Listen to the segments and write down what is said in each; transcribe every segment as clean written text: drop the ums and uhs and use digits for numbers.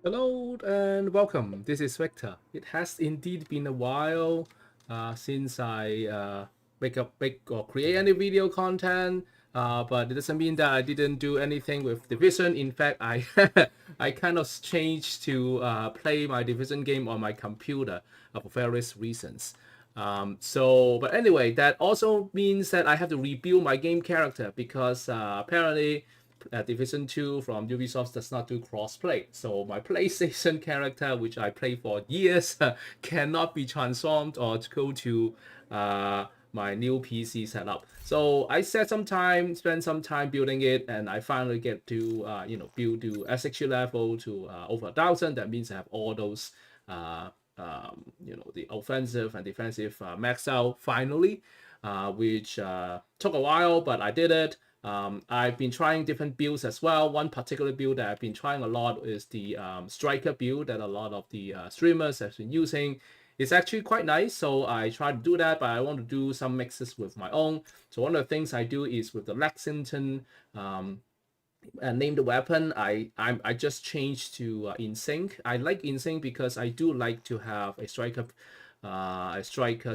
Hello and welcome. This is Victor. It has indeed been a while since I make or create any video content, but it doesn't mean that I didn't do anything with Division. In fact, I I kind of changed to play my Division game on my computer for various reasons. But anyway, that also means that I have to rebuild my game character because apparently Division 2 from Ubisoft does not do crossplay. So my PlayStation character, which I played for years, cannot be transformed or to go to my new PC setup. So I spend some time building it, and I finally get to build to SXG level to over 1,000. That means I have all those the offensive and defensive max out finally, which took a while, but I did it. I've been trying different builds as well. One particular build that I've been trying a lot is the striker build that a lot of the streamers have been using. It's actually quite nice, so I try to do that, but I want to do some mixes with my own. So one of the things I do is with the Lexington named weapon, I just changed to in sync. I like in sync because I do like to have a striker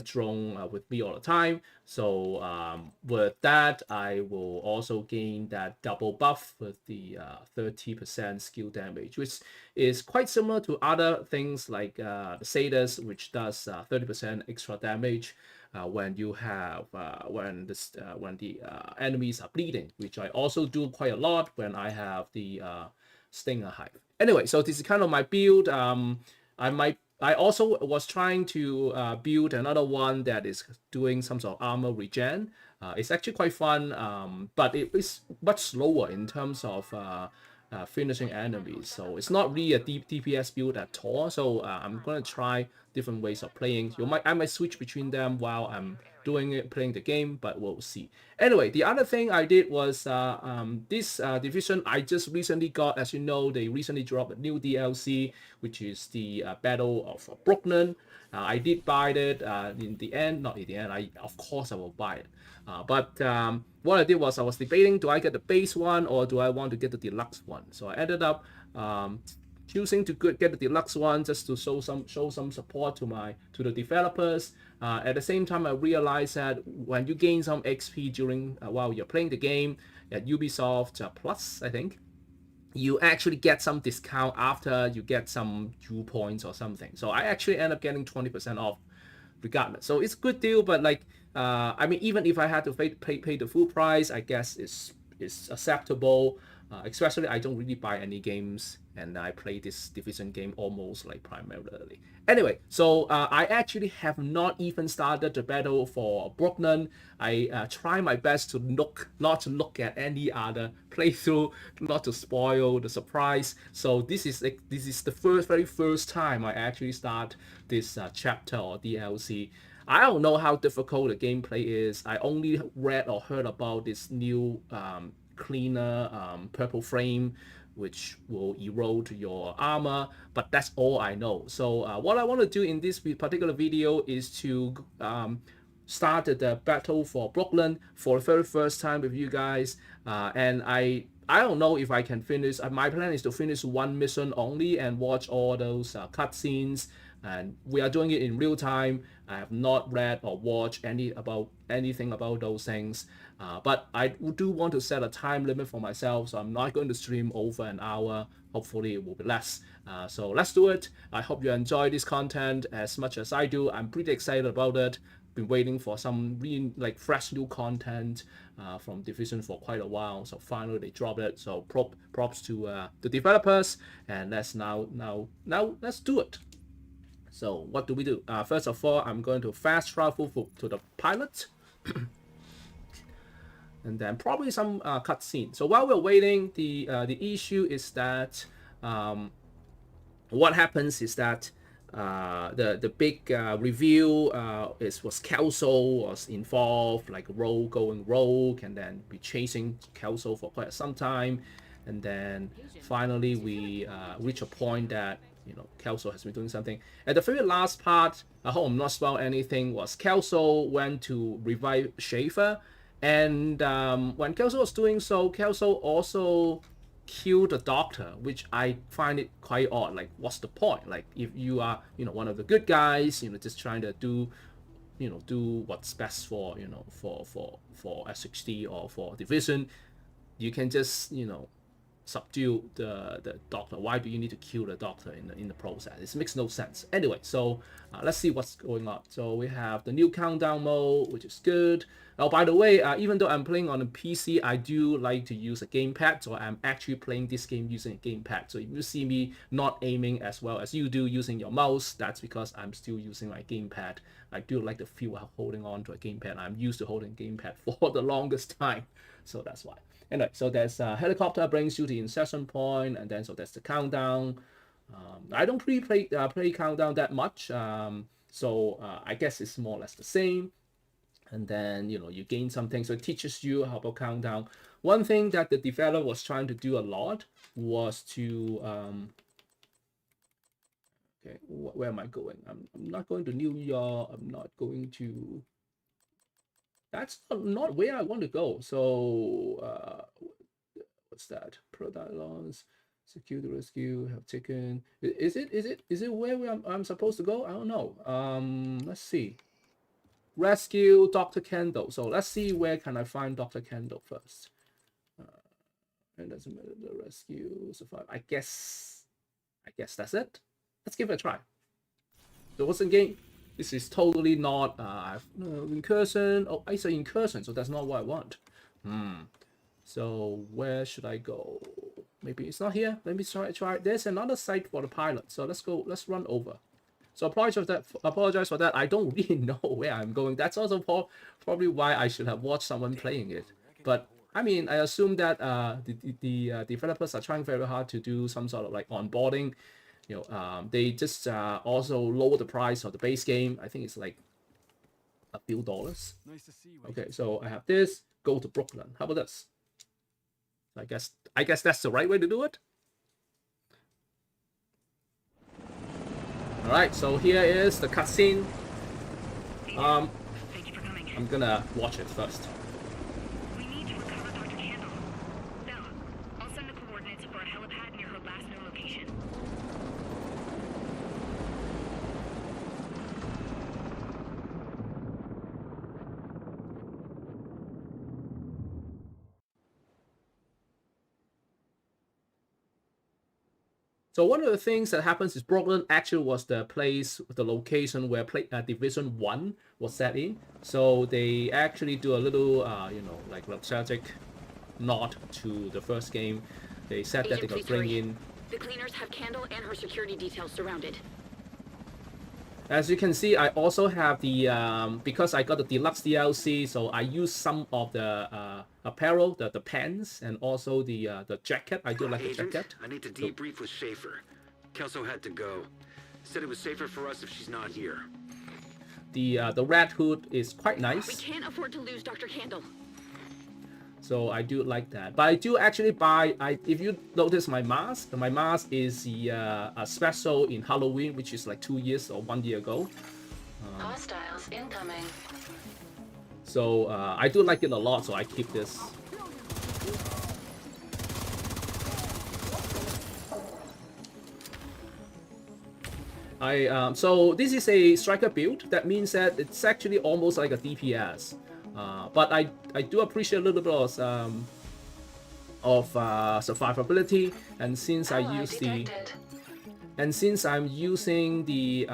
drone with me all the time. So with that, I will also gain that double buff with the 30% skill damage, which is quite similar to other things like the Satyrs, which does 30% extra damage when you have when the enemies are bleeding, which I also do quite a lot when I have the Stinger Hive. Anyway, so this is kind of my build. I also was trying to build another one that is doing some sort of armor regen. It's actually quite fun, but it is much slower in terms of finishing enemies. So it's not really a deep DPS build at all. So I'm gonna try different ways of playing. I might switch between them while I'm playing the game, but we'll see. Anyway, the other thing I did was this division I just recently got. As you know, they recently dropped a new DLC, which is the Battle of Brooklyn. I did buy it in the end, not in the end. Of course I will buy it. But what I did was I was debating: do I get the base one or do I want to get the deluxe one? So I ended up choosing to get the deluxe one just to show some support to the developers. At the same time, I realized that when you gain some XP during while you're playing the game at Ubisoft Plus, I think you actually get some discount after you get some Q points or something. So I actually end up getting 20% off regardless. So it's a good deal, but like I mean, even if I had to pay the full price, I guess it's acceptable. Especially I don't really buy any games, and I play this Division game almost like primarily. Anyway, so I actually have not even started the battle for Brooklyn. I try my best to not to look at any other playthrough, not to spoil the surprise. So this is the very first time I actually start this chapter or DLC. I don't know how difficult the gameplay is. I only read or heard about this new cleaner purple frame which will erode your armor, but that's all I know. So what I want to do in this particular video is to start the battle for Brooklyn for the very first time with you guys, and I don't know if I can finish. My plan is to finish one mission only and watch all those cutscenes. And we are doing it in real time. I have not read or watched anything about those things, but I do want to set a time limit for myself. So I'm not going to stream over an hour. Hopefully, it will be less. So let's do it. I hope you enjoy this content as much as I do. I'm pretty excited about it. Been waiting for some really like fresh new content from Division for quite a while. So finally they dropped it. So props to the developers. And let's do it. So what do we do? First of all, I'm going to fast travel to the pilot, and then probably some cutscene. So while we're waiting, the issue is that what happens is that the big review was Kelso was involved, like going rogue, and then be chasing Kelso for quite some time, and then finally we reach a point that Kelso has been doing something. At the very last part, I hope I'm not spoiling anything, was Kelso went to revive Schaefer, and when Kelso was doing so, Kelso also kill the doctor, which I find it quite odd. Like, what's the point? Like, if you are, one of the good guys, just trying to do, do what's best for, for SHD or for division, you can just, subdue the doctor. Why do you need to kill the doctor in the process? It makes no sense. Anyway, so let's see what's going on. So we have the new countdown mode, which is good. Oh, by the way, even though I'm playing on a PC, I do like to use a gamepad. So I'm actually playing this game using a gamepad. So if you see me not aiming as well as you do using your mouse, that's because I'm still using my gamepad. I do like the feel of holding on to a gamepad. I'm used to holding gamepad for the longest time. So that's why. Anyway, so there's a helicopter brings you to the insertion point, and then so there's the countdown. I don't play countdown that much, so I guess it's more or less the same. And then you gain something, so it teaches you how about countdown. One thing that the developer was trying to do a lot was to okay, where am I going? I'm not going to New York. I'm not going to. That's not where I want to go. So what's that? Product launch, secure the rescue, have taken. Is it where I'm supposed to go? I don't know. Let's see. Rescue Dr. Kandel. So let's see where can I find Dr. Kandel first. And doesn't matter the rescue survive. I guess that's it. Let's give it a try. So what's the game? This is totally not incursion. Oh, I say incursion, so that's not what I want. So where should I go? Maybe it's not here. Let me try. There's another site for the pilot. So let's go. Let's run over. So apologize for that. I don't really know where I'm going. That's also probably why I should have watched someone playing it. But I mean, I assume that the developers are trying very hard to do some sort of like onboarding. They just also lower the price of the base game. I think it's like a few dollars. Nice to see you. Okay, so I have this. Go to Brooklyn. How about this? I guess that's the right way to do it. All right, so here is the cutscene. I'm gonna watch it first. We need to recover Dr. Kandel. Bella, I'll send the coordinates for a helipad near her last known location. So one of the things that happens is Brooklyn actually was the location where Division 1 was set in. So they actually do a little, like nostalgic nod to the first game. They said that they could bring in. The cleaners have Kandel and her security details surrounded. As you can see, I also have the, because I got the deluxe DLC, so I use some of the apparel, the pants, and also the jacket. I do like the jacket. I need to debrief with Schaefer. Kelso had to go. Said it was safer for us if she's not here. The red hood is quite nice. We can't afford to lose Dr. Kandel. So I do like that. But I do actually buy, if you notice my mask is the special in Halloween, which is like 2 years or 1 year ago. Hostiles incoming. So I do like it a lot, so I keep this. So this is a striker build. That means that it's actually almost like a DPS. But I do appreciate a little bit of survivability, and since I'm using the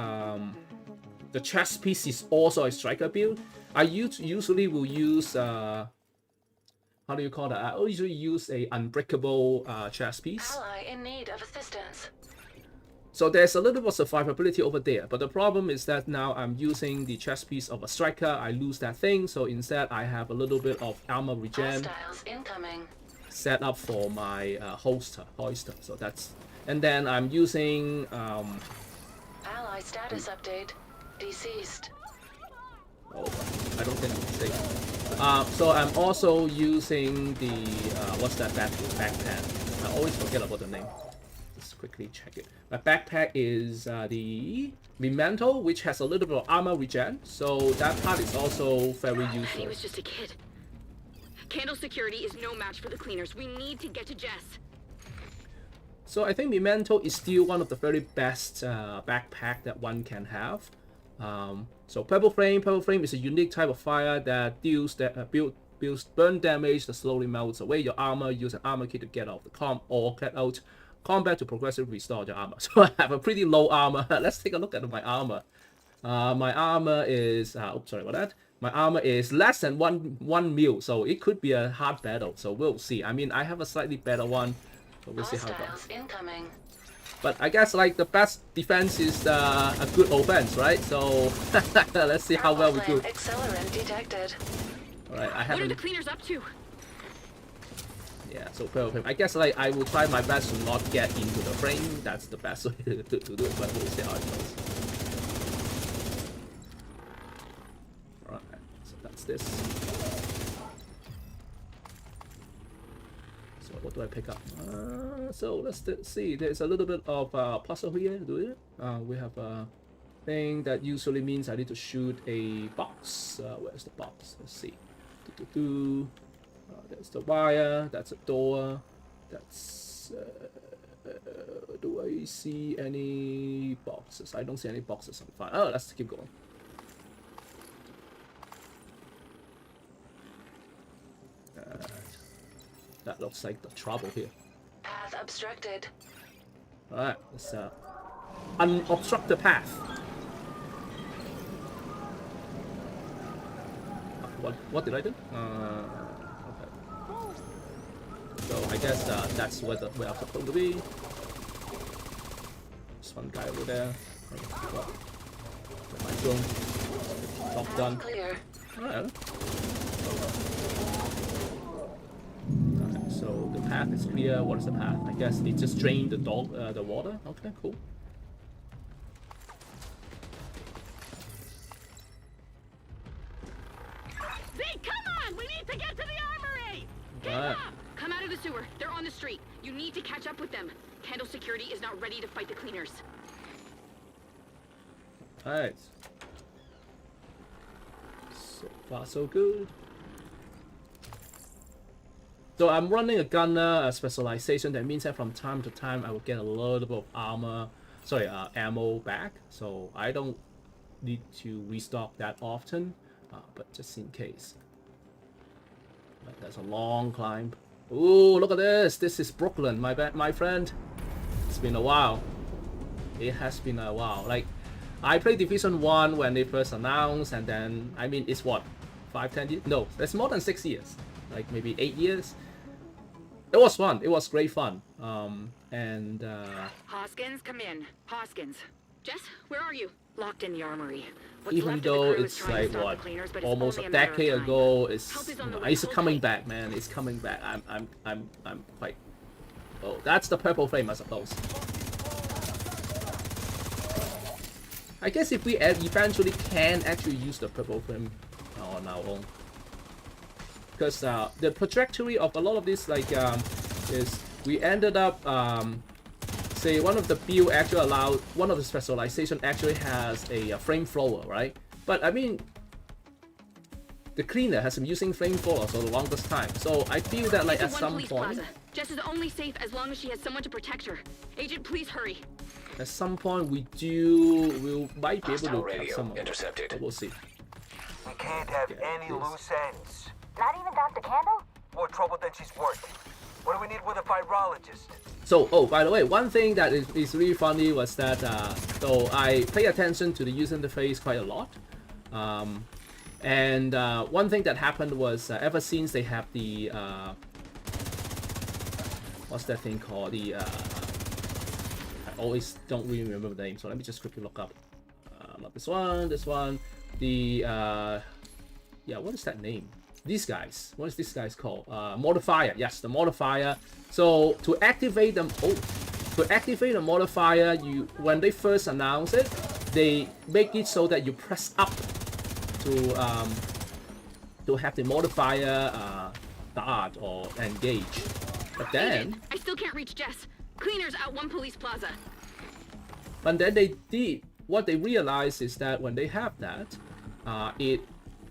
chest piece is also a striker build, I usually will use how do you call that? I usually use a unbreakable chest piece. Ally in need of assistance. So there's a little bit of survivability over there, but the problem is that now I'm using the chest piece of a striker. I lose that thing, so instead I have a little bit of armor regen set up for my hoister. So that's, and then I'm using Ally status update. Deceased. Oh, I don't think I'm safe. So I'm also using the what's that backpack? I always forget about the name. Quickly check it. My backpack is the Memento, which has a little bit of armor regen, so that part is also very useful. He was just a kid. Kandel's security is no match for the cleaners. We need to get to Jess. So I think Memento is still one of the very best backpack that one can have. So Purple Flame is a unique type of fire that deals builds burn damage that slowly melts away your armor. Use an armor kit to get out of the get out combat to progressively restore your armor. So I have a pretty low armor. Let's take a look at my armor. My armor is sorry about that. My armor is less than one mil, so it could be a hard battle. So we'll see. I mean, I have a slightly better one, so we'll see how it goes. Incoming. But I guess like the best defense is a good offense, right? So let's see how well we do. Accelerant detected. All right, I What are the haven't. cleaners up to? Yeah, so Purple. I guess like I will try my best to not get into the frame. That's the best way to do it. But we'll see how it goes. All right, so that's this. So what do I pick up? So let's see. There's a little bit of puzzle here. Do it. We have a thing that usually means I need to shoot a box. Where's the box? Let's see. There's the wire. That's a door. That's. Do I see any boxes? I don't see any boxes on fire. Oh, let's keep going. That looks like the trouble here. Path obstructed. Alright, let's unobstruct the path. What did I do? Okay. So I guess that's where I'm supposed to be. There's one guy over there. My drone. Top done. Clear. Alright. So the path is clear. What is the path? I guess it just drained the water. Okay, cool. Zeke, come on! We need to get to the armory! Get Alright. up! Come out of the sewer. They're on the street. You need to catch up with them. Kandel security is not ready to fight the cleaners. Alright. So far, so good. So I'm running a gunner specialization. That means that from time to time I will get a little bit of ammo back. So I don't need to restock that often, but just in case. But that's a long climb. Ooh, look at this! This is Brooklyn, my friend. It's been a while. It has been a while. Like, I played Division 1 when they first announced, and then I mean, it's what, 5-10 years? No, that's more than 6 years. Like maybe 8 years. It was fun. It was great fun. Hoskins, come in. Hoskins. Jess, where are you? Locked in the armory. What's even left of the though crew is it's trying to like stop the what, cleaners, but it's almost only a matter of decade time. ago, Help it's is on the way. it's Hold coming tight. back, man. It's coming back. I'm quite. Oh, that's the purple flame, I suppose. I guess if we eventually can actually use the purple flame on our own, because the trajectory of a lot of this is we ended up say one of the build actually allowed one of the specialization actually has a flamethrower, right? But I mean, the cleaner has been using flamethrower for the longest time, so I feel that like at One some police point. plaza. Jess is only safe as long as she has someone to protect her. Agent, please hurry. At some point, we might be able Hostile to have radio some. intercepted. But we'll see. We can't have Yeah, any please. loose ends. Not even Dr. Kandel? More trouble than she's worth. What do we need with a virologist? So, oh, by the way, one thing that is really funny was that so I pay attention to the user interface quite a lot. And one thing that happened was ever since they have the what's that thing called? The I always don't really remember the name, so let me just quickly look up. Not this one, this one. The yeah, what is that name? These guys. What is this guy's called? Modifier. Yes, the modifier. So to activate them, to activate the modifier, when they first announce it, they make it so that you press up to have the modifier start or engage. But then, Agent, I still can't reach Jess. Cleaners out one police plaza. but then they did. What they realized is that when they have that, it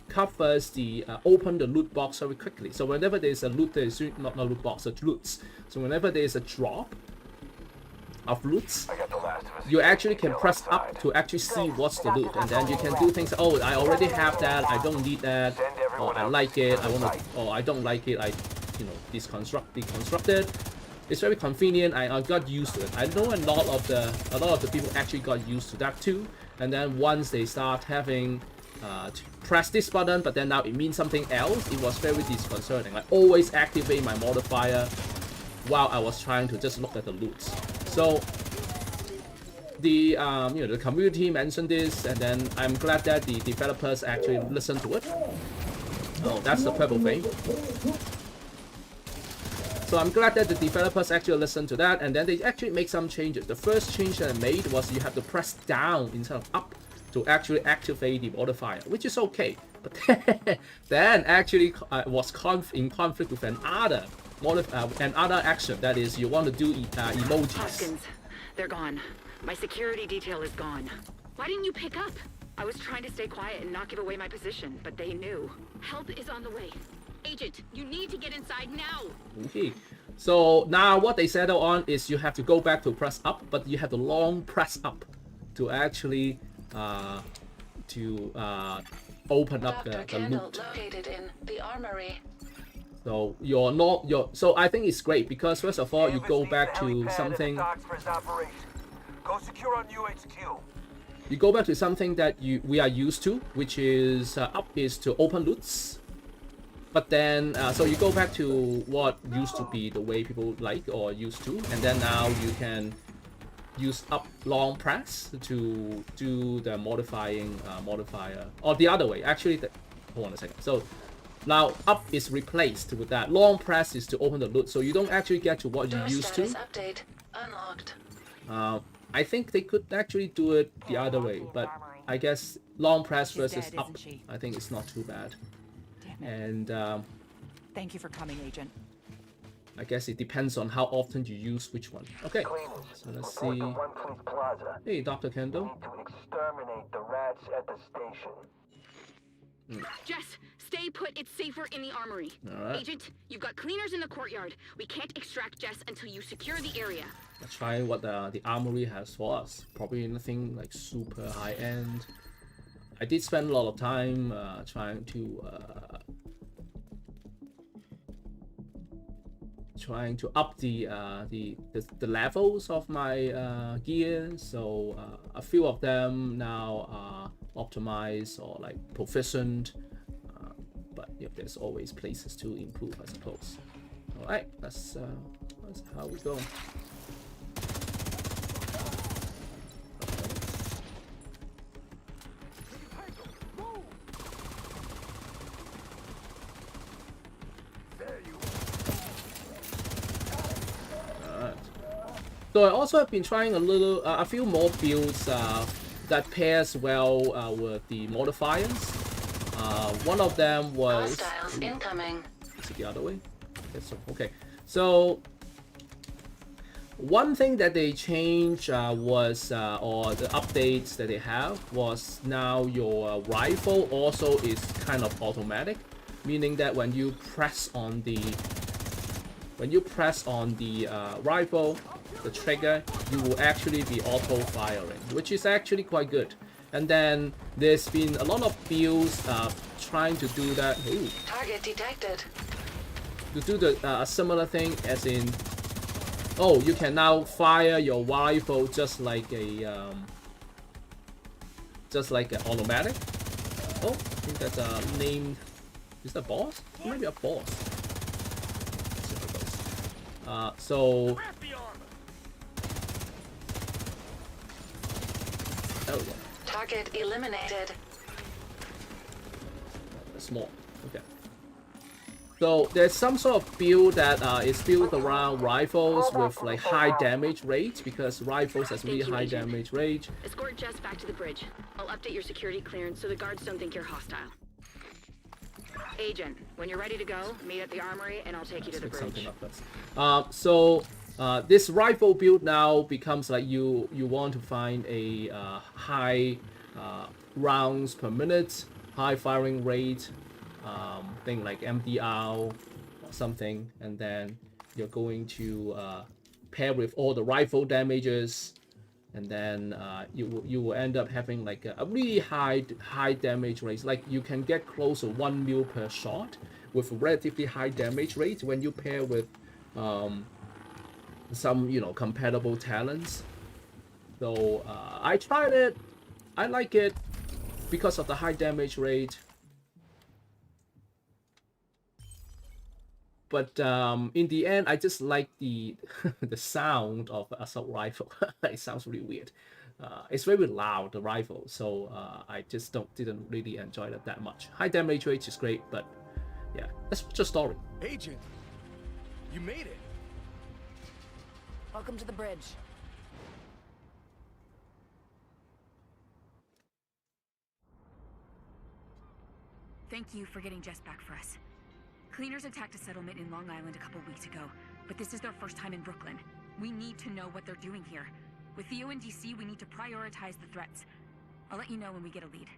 covers the open the loot box very quickly. So whenever there's a loot, there's not a loot box, it's loots. So whenever there's a drop, of loots, I got the last of us. you actually can press up to actually see what's the loot, and then you can do things. Oh, I already have that. I don't need that. Or I like it. I want to. Or I don't like it. I, deconstruct it. It's very convenient. I got used to it. I know a lot of the people actually got used to that too. And then once they start having to press this button, but then now it means something else, it was very disconcerting. I always activate my modifier while I was trying to just look at the loots. So the the community mentioned this, and then I'm glad that the developers actually listened to it. Oh, that's the purple thing. So I'm glad that the developers actually listened to that, and then they actually make some changes. The first change that I made was you have to press down instead of up to actually activate the modifier, which is okay. But then actually was in conflict with another action, that is you want to do emojis. Hoskins, they're gone. My security detail is gone. Why didn't you pick up? I was trying to stay quiet and not give away my position, but they knew. Help is on the way. Agent, you need to get inside now. Okay, so now what they settle on is you have to go back to press up, but you have to long press up to actually open up the Kandel loot. located in the armory. So you're not so I think it's great because first of all you go back to something. Go secure on UHQ. You go back to something that we are used to, which is up is to open loots. But then, so you go back to what used to be the way people like or used to, and then now you can use up long press to do the modifier, or the other way. Actually, hold on a second. So now up is replaced with that. Long press is to open the loot, so you don't actually get to what you used to. Update unlocked. I think they could actually do it the other way, but I guess long press versus dead, up, isn't she? I think it's not too bad. Damn it. And Thank you for coming, Agent. I guess it depends on how often you use which one. Okay, so let's see. One Fleet Plaza. Hey, Dr. Kandel. Need to exterminate the rats at the station. Jess, stay put. It's safer in the armory. All right. Agent, you've got cleaners in the courtyard. We can't extract Jess until you secure the area. Let's try what the armory has for us. Probably nothing like super high end. I did spend a lot of time trying to up the levels of my gear. So a few of them now are optimized or like proficient. But there's always places to improve, I suppose. All right, that's how we go. So I also have been trying a few more builds that pairs well with the modifiers. One of them was. Hostiles incoming. Is it the other way? Okay. So one thing that they changed was, or the updates that they have was now your rifle also is kind of automatic, meaning that when you press on the rifle, the trigger, you will actually be auto firing, which is actually quite good. And then there's been a lot of builds trying to do that. Ooh, Target detected. to do the similar thing, as in, oh, you can now fire your rifle just like an automatic. Oh, I think that's named. Is that boss? Maybe a boss. So. Oh yeah. Target eliminated. Small. Okay. So there's some sort of build that is built around rifles with like high damage rate, because rifles has really high damage rate. Escort Jess back to the bridge. I'll update your security clearance so the guards don't think you're hostile. Agent, when you're ready to go, meet at the armory and I'll take you to the bridge. Something like this. So this rifle build now becomes like you want to find a high rounds per minute, high firing rate, thing like MDR or something, and then you're going to pair with all the rifle damages, and then you will end up having like a really high damage rate. Like you can get close to 1 mil per shot with a relatively high damage rate when you pair with some compatible talents. So I tried it. I like it because of the high damage rate. But in the end, I just like the the sound of assault rifle. It sounds really weird. It's very loud, the rifle, so I just didn't really enjoy it that much. High damage rate is great, but yeah, that's just story. Agent, you made it. Welcome to the bridge. Thank you for getting Jess back for us. Cleaners attacked a settlement in Long Island a couple weeks ago, but this is their first time in Brooklyn. We need to know what they're doing here. With Theo in DC, we need to prioritize the threats. I'll let you know when we get a lead.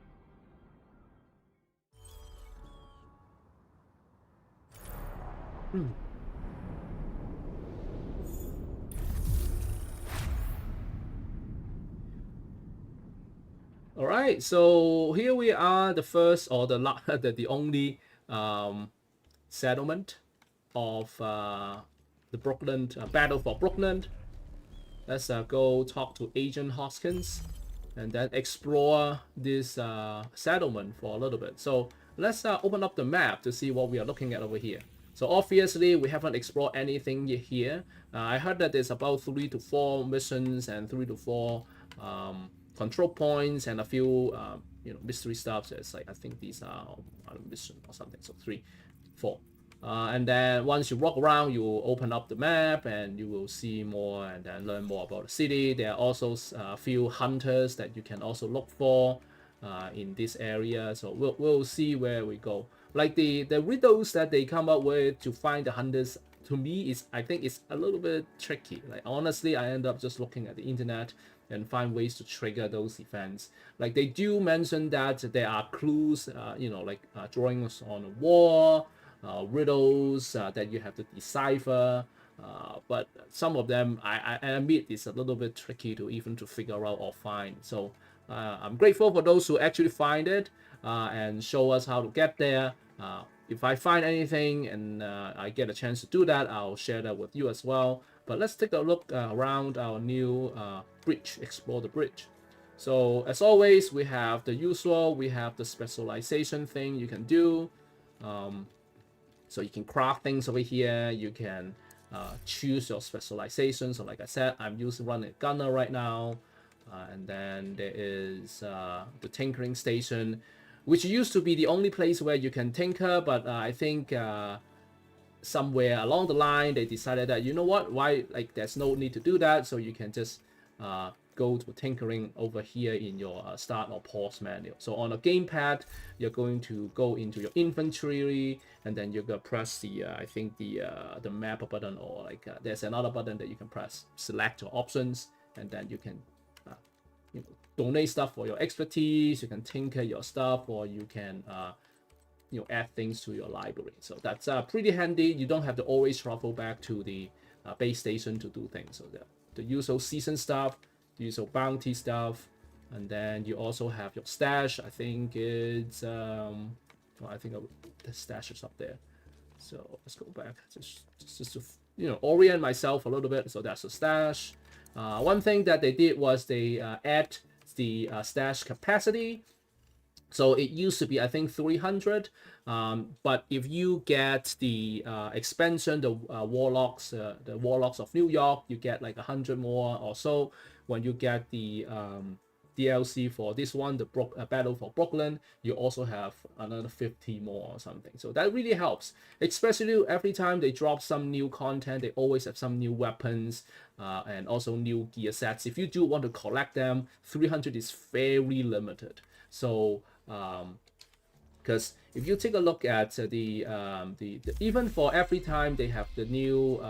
All right, so here we are, the first or the only settlement of the Brooklyn battle for Brooklyn. Let's go talk to Agent Hoskins and then explore this settlement for a little bit. So let's open up the map to see what we are looking at over here. So obviously we haven't explored anything here. I heard that there's about 3 to 4 missions and 3 to 4 control points and a few mystery stuff. So it's like, I think these are a mission or something. So 3, 4. And then once you walk around, you will open up the map and you will see more and then learn more about the city. There are also a few hunters that you can also look for in this area. So we'll see where we go. Like the riddles that they come up with to find the hunters, to me, I think it's a little bit tricky. Like honestly, I end up just looking at the internet and find ways to trigger those events. Like they do mention that there are clues, like drawings on a wall, riddles that you have to decipher, but some of them I admit it's a little bit tricky to even to figure out or find. So I'm grateful for those who actually find it and show us how to get there. If I find anything and I get a chance to do that, I'll share that with you as well. But let's take a look around our new bridge, explore the bridge. So as always, we have the usual, we have the specialization thing you can do. So you can craft things over here. You can choose your specialization. So like I said, I'm running a gunner right now. And then there is the tinkering station, which used to be the only place where you can tinker. But I think somewhere along the line, they decided that, you know what, why, like there's no need to do that. So you can just go to tinkering over here in your start or pause menu. So on a gamepad, you're going to go into your inventory and then you're gonna press the I think the map button, or like there's another button that you can press, select your options, and then you can donate stuff for your expertise. You can tinker your stuff, or you can add things to your library. So that's pretty handy. You don't have to always travel back to the base station to do things. So the usual season stuff, the usual bounty stuff, and then you also have your stash. I think it's I think the stash is up there. So let's go back just to orient myself a little bit. So that's the stash. One thing that they did was they add the stash capacity. So it used to be, I think, 300, but if you get the expansion, the Warlocks of New York, you get like 100 more or so. When you get the DLC for this one, the Battle for Brooklyn, you also have another 50 more or something. So that really helps, especially every time they drop some new content. They always have some new weapons and also new gear sets. If you do want to collect them, 300 is very limited. So because if you take a look at the even for every time they have the new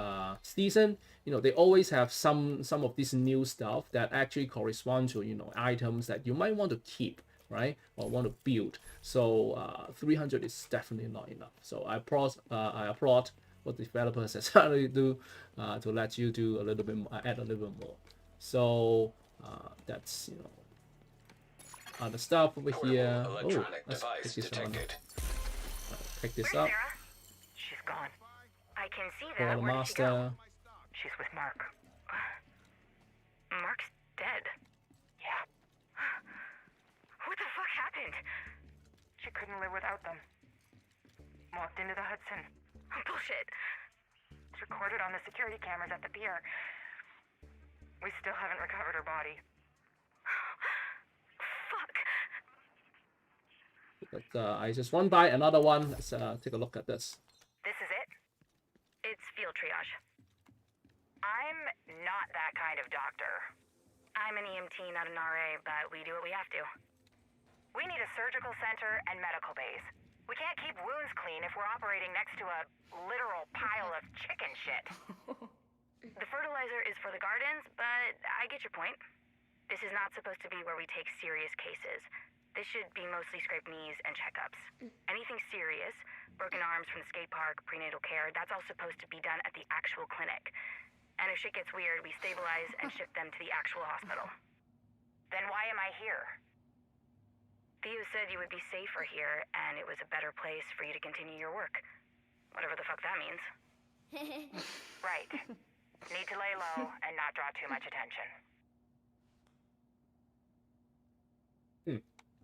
season, they always have some of this new stuff that actually correspond to items that you might want to keep, right, or want to build. So 300 is definitely not enough. So I applaud what developers necessarily do to let you do a little bit more, add a little bit more. So that's other stuff over here. Oh, let's pick this one. Pick this up. Sarah? She's gone. I can see Call that. the Where did she go? master. She's with Mark. Mark's dead. Yeah. What the fuck happened? She couldn't live without them. Walked into the Hudson. Bullshit. It's recorded on the security cameras at the pier. We still haven't recovered her body. Fuck. But I just run by another one. Let's take a look at this. This is it? It's field triage. I'm not that kind of doctor. I'm an EMT, not an RA, but we do what we have to. We need a surgical center and medical bays. We can't keep wounds clean if we're operating next to a literal pile of chicken shit. The fertilizer is for the gardens, but I get your point. This is not supposed to be where we take serious cases. This should be mostly scraped knees and checkups. Anything serious, broken arms from the skate park, prenatal care, that's all supposed to be done at the actual clinic. And if shit gets weird, we stabilize and ship them to the actual hospital. Then why am I here? Theo said you would be safer here, and it was a better place for you to continue your work. Whatever the fuck that means. Right. Need to lay low and not draw too much attention.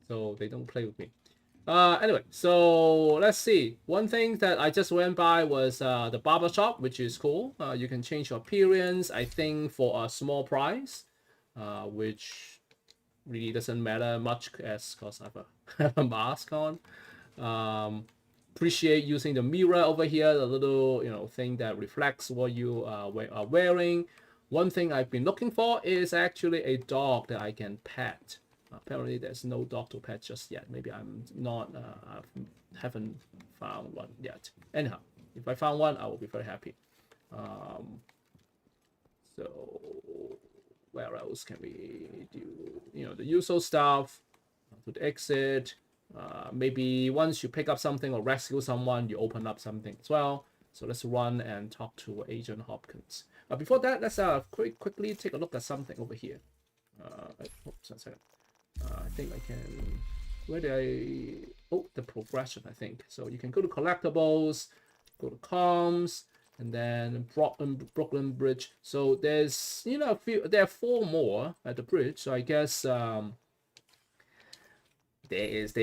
So they don't play with me. Anyway, so let's see. One thing that I just went by was the barber shop, which is cool. You can change your appearance, I think, for a small price, which really doesn't matter much as because I have a mask on. Appreciate using the mirror over here, the little thing that reflects what you are wearing. One thing I've been looking for is actually a dog that I can pet. Apparently there's no dog to pet just yet. Maybe I'm not haven't found one yet. Anyhow, if I found one, I will be very happy. So where else can we do the usual stuff? To the exit. Maybe once you pick up something or rescue someone, you open up something as well. So let's run and talk to Agent Hopkins. Before that, let's quickly take a look at something over here. Oops, a second. I think I can. Where did I? Oh, the progression. I think so. You can go to collectibles, go to comms, and then Brooklyn Bridge. So there's a few. There are 4 more at the bridge. So I guess they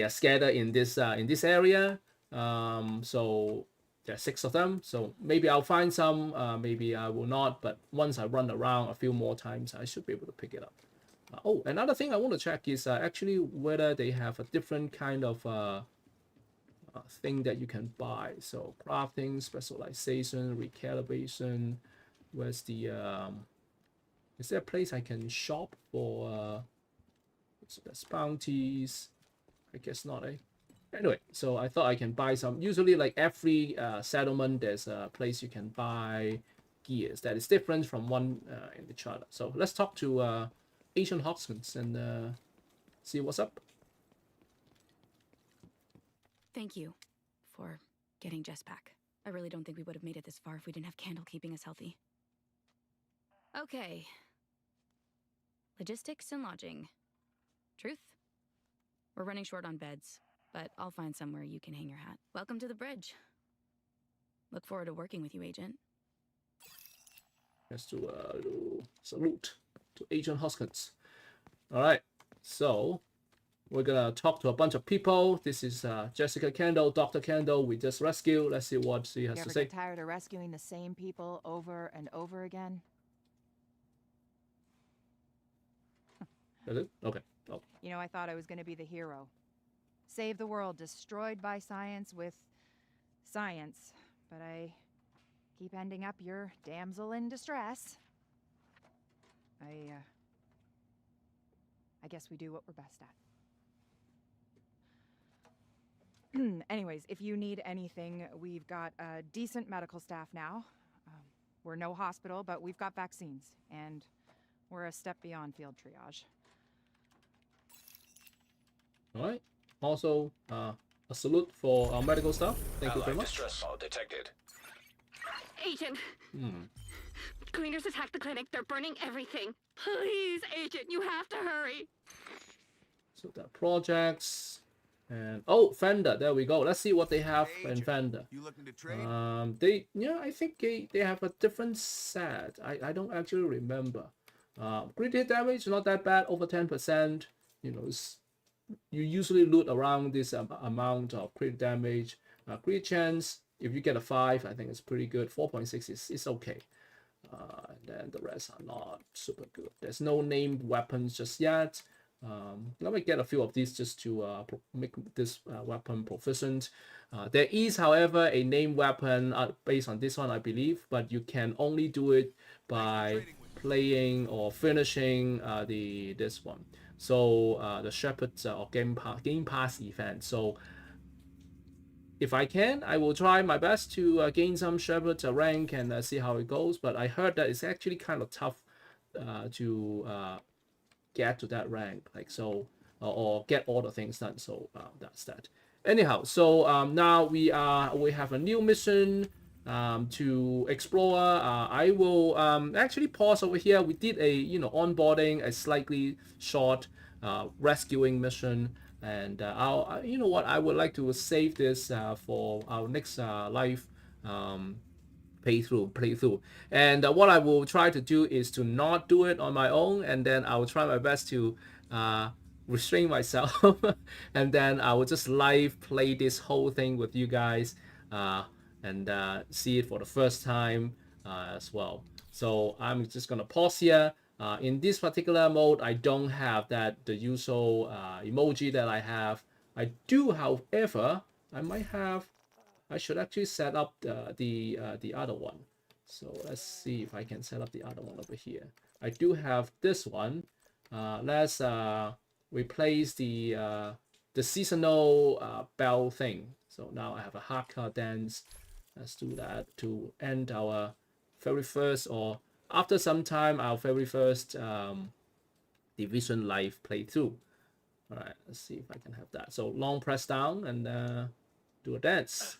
are scattered in this area. So there are 6 of them. So maybe I'll find some. Maybe I will not. But once I run around a few more times, I should be able to pick it up. Oh, another thing I want to check is actually whether they have a different kind of thing that you can buy. So crafting, specialization, recalibration. Where's the is there a place I can shop for so there's bounties? I guess not, eh? Anyway, so I thought I can buy some. Usually like every settlement there's a place you can buy gears that is different from one in each other. So let's talk to Agent Hopkins and see what's up. Thank you for getting Jess back. I really don't think we would have made it this far if we didn't have Kandel keeping us healthy. Okay. Logistics and lodging. Truth? We're running short on beds, but I'll find somewhere you can hang your hat. Welcome to the bridge. Look forward to working with you, Agent. Just to salute to Agent Hoskins. All right, so we're gonna talk to a bunch of people. This is Jessica Kandel, Dr. Kandel. We just rescued. Let's see what she has You to ever say. get tired of rescuing the same people over and over again? Is it? Okay. Oh. I thought I was going to be the hero. Save the world destroyed by science with science. But I keep ending up your damsel in distress. I guess we do what we're best at. Anyways, if you need anything, we've got a decent medical staff now. We're no hospital, but we've got vaccines. And we're a step beyond field triage. All right. Also, a salute for our medical staff. Thank you very much. Distress call detected. Agent. Cleaners attacked the clinic. They're burning everything. Please, Agent, you have to hurry. So the projects and oh, Fender. There we go. Let's see what they have in Fender. You looking to trade? I think they have a different set. I don't actually remember. Crit hit damage not that bad, over 10%. You know, you usually loot around this amount of crit damage. Crit chance, if you get a 5, I think it's pretty good. 4.6 is okay. And then the rest are not super good. There's no named weapons just yet. Let me get a few of these just to make this weapon proficient. There is, however, a named weapon based on this one, I believe, but you can only do it by playing or finishing this one. So the Shepherd or Game Pass event. So if I can, I will try my best to gain some Shepherd rank and see how it goes. But I heard that it's actually kind of tough to get to that rank, like so, or get all the things done. So that's that. Anyhow, so now we have a new mission to explore. I will actually pause over here. We did a onboarding, a slightly short rescuing mission, and I'll you know what, I would like to save this for our next live playthrough, and what I will try to do is to not do it on my own, and then I will try my best to restrain myself and then I will just live play this whole thing with you guys and see it for the first time as well. So I'm just gonna pause here. In this particular mode, I don't have the usual emoji that I have. I do, however, I should actually set up the other one. So let's see if I can set up the other one over here. I do have this one. Let's replace the seasonal bell thing. So now I have a hardcore dance. Let's do that to end our very first, or after some time, our very first Division live playthrough. All right, let's see if I can have that. So long press down and do a dance.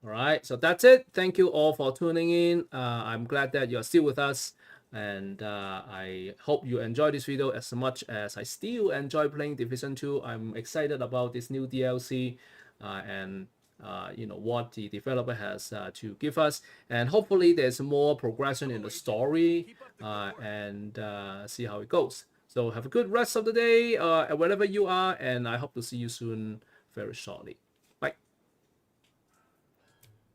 All right, so that's it. Thank you all for tuning in. I'm glad that you're still with us, and I hope you enjoy this video as much as I still enjoy playing Division 2. I'm excited about this new DLC and what the developer has to give us, and hopefully there's more progression in the story and see how it goes. So have a good rest of the day wherever you are, and I hope to see you soon very shortly.